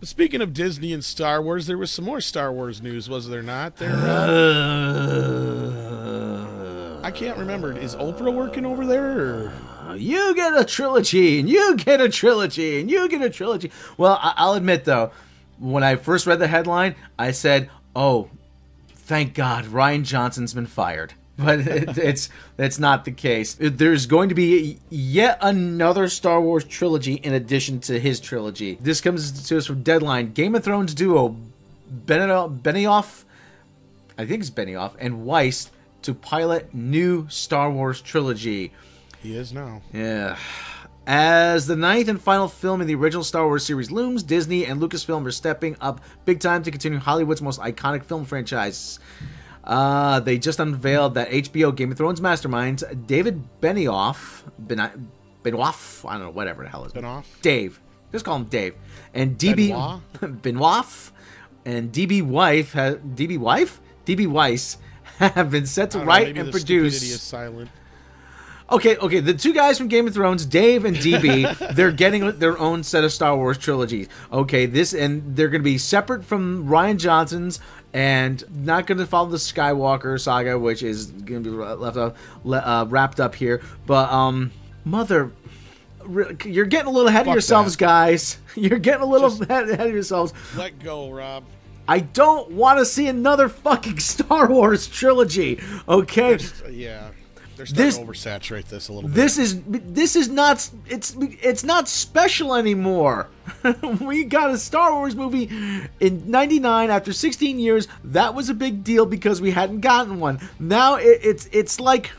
Speaking of Disney and Star Wars, there was some more Star Wars news, was there not? I can't remember. Is Oprah working over there? Or? You get a trilogy, and you get a trilogy, and you get a trilogy. Well, I'll admit, though, when I first read the headline, I said, oh, thank God, Rian Johnson's been fired. But it's not the case. There's going to be yet another Star Wars trilogy in addition to his trilogy. This comes to us from Deadline. Game of Thrones duo Benioff, I think it's Benioff, and Weiss to pilot new Star Wars trilogy. He is now. Yeah. As the ninth and final film in the original Star Wars series looms, Disney and Lucasfilm are stepping up big time to continue Hollywood's most iconic film franchise. They just unveiled that HBO Game of Thrones masterminds David Benioff, I don't know, whatever the hell is Benioff? Dave. Just call him Dave. And DB Benioff and DB Weiss have been set to write and produce. Stupidity is silent. Okay, the two guys from Game of Thrones, Dave and DB, they're getting their own set of Star Wars trilogies. Okay, they're going to be separate from Rian Johnson's and not going to follow the Skywalker saga, which is going to be wrapped up here. But, you're getting a little ahead of yourselves, guys. You're getting a little ahead of yourselves. Let go, Rob. I don't want to see another fucking Star Wars trilogy, okay? Yeah. They're starting to oversaturate this a little bit. This is not it's not special anymore. We got a Star Wars movie in '99 after 16 years. That was a big deal because we hadn't gotten one. Now it's like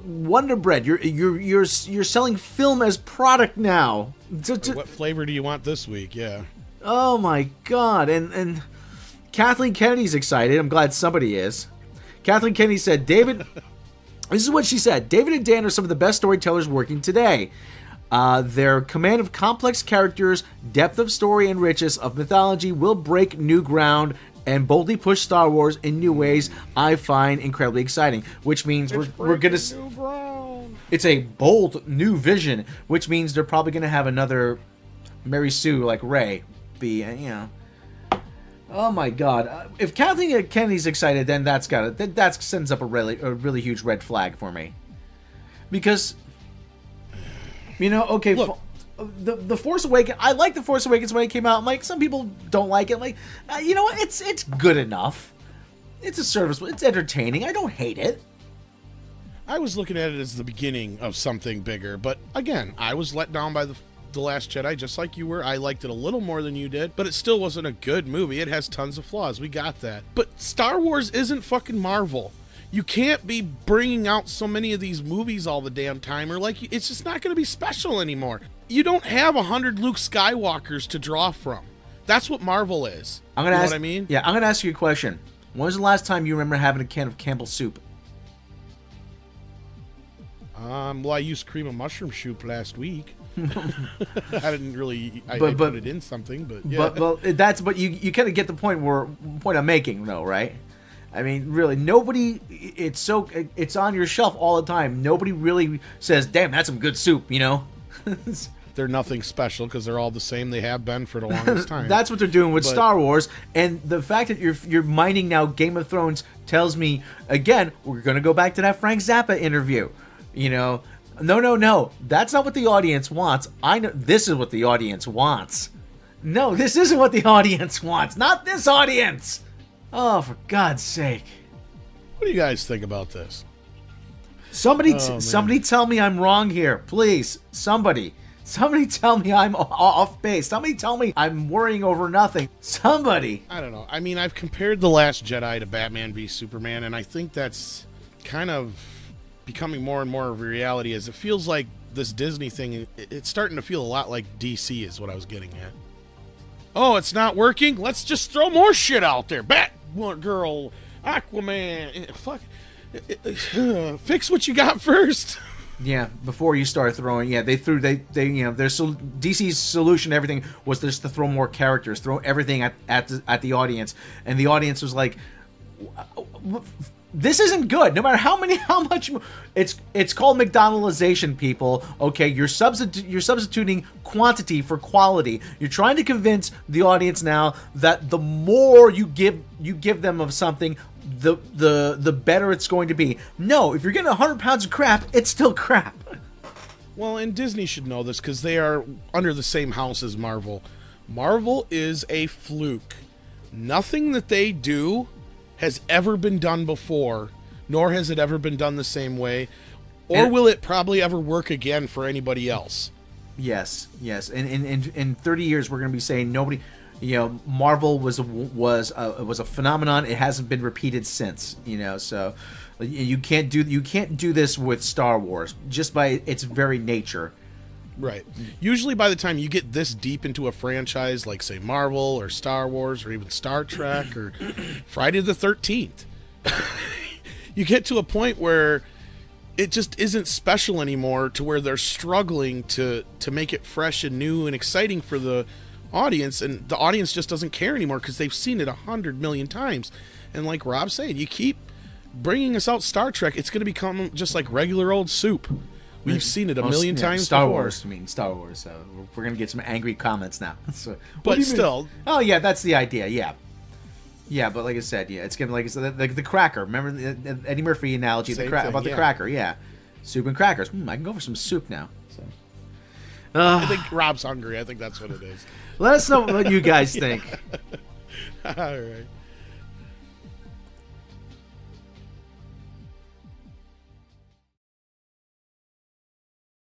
Wonder Bread. You're selling film as product now. What flavor do you want this week? Yeah. Oh my God! And Kathleen Kennedy's excited. I'm glad somebody is. Kathleen Kennedy said, this is what she said, David and Dan are some of the best storytellers working today. Their command of complex characters, depth of story, and richness of mythology will break new ground and boldly push Star Wars in new ways I find incredibly exciting. Which means we're going to... It's a bold new vision, which means they're probably going to have another Mary Sue like Rey be, Oh my God! If Kathleen Kennedy's excited, then that sends up a really huge red flag for me. Because, okay, look, the Force Awakens. I like the Force Awakens when it came out. Like some people don't like it. Like, you know what? It's good enough. It's a serviceable. It's entertaining. I don't hate it. I was looking at it as the beginning of something bigger, but again, I was let down by The Last Jedi, just like you were. I liked it a little more than you did, but it still wasn't a good movie. It has tons of flaws. We got that. But Star Wars isn't fucking Marvel. You can't be bringing out so many of these movies all the damn time, or like, it's just not going to be special anymore. You don't have 100 Luke Skywalkers to draw from. That's what Marvel is. You know what I mean? Yeah, I'm going to ask you a question. When was the last time you remember having a can of Campbell's soup? Well, I used cream of mushroom soup last week. I didn't really. I put it in something, but yeah. But you kind of get the point I'm making, though, right? I mean, really, nobody. It's on your shelf all the time. Nobody really says, "Damn, that's some good soup," you know. They're nothing special because they're all the same. They have been for the longest time. That's what they're doing with Star Wars, and the fact that you're mining now Game of Thrones tells me again we're going to go back to that Frank Zappa interview. No. That's not what the audience wants. I know this is what the audience wants. No, this isn't what the audience wants. Not this audience. Oh, for God's sake. What do you guys think about this? Somebody tell me I'm wrong here. Please. Somebody tell me I'm off base. Somebody tell me I'm worrying over nothing. Somebody. I don't know. I mean, I've compared The Last Jedi to Batman v Superman, and I think that's kind of becoming more and more of a reality as it feels like this Disney thing, it's starting to feel a lot like DC is what I was getting at. Oh, it's not working? Let's just throw more shit out there. Batgirl, Aquaman, fuck. Fix what you got first. Yeah, before you start throwing, DC's solution to everything was just to throw more characters, throw everything at the audience, and the audience was like, this isn't good. No matter how much it's called McDonaldization, people. Okay, you're substituting quantity for quality. You're trying to convince the audience now that the more you give them of something, the better it's going to be. No, if you're getting 100 pounds of crap, it's still crap. Well, and Disney should know this because they are under the same house as Marvel. Marvel is a fluke. Nothing that they do has ever been done before, nor has it ever been done the same way, or will it probably ever work again for anybody else. Yes. In 30 years, we're going to be saying nobody, Marvel was a phenomenon. It hasn't been repeated since, so you can't do this with Star Wars just by its very nature. Right. Usually by the time you get this deep into a franchise like, say, Marvel or Star Wars or even Star Trek or Friday the 13th, you get to a point where it just isn't special anymore, to where they're struggling to make it fresh and new and exciting for the audience, and the audience just doesn't care anymore because they've seen it 100 million times. And like Rob's saying, you keep bringing us out Star Trek, it's going to become just like regular old soup. We've seen it a million times Star before. Wars. I mean, Star Wars. So we're going to get some angry comments now. So, but still. Oh, yeah, that's the idea. Yeah. Yeah, but like I said, it's going to, like I said, the cracker. Remember the Eddie Murphy analogy the cracker, yeah. Soup and crackers. I can go for some soup now. So. I think Rob's hungry. I think that's what it is. Let us know what you guys think. All right.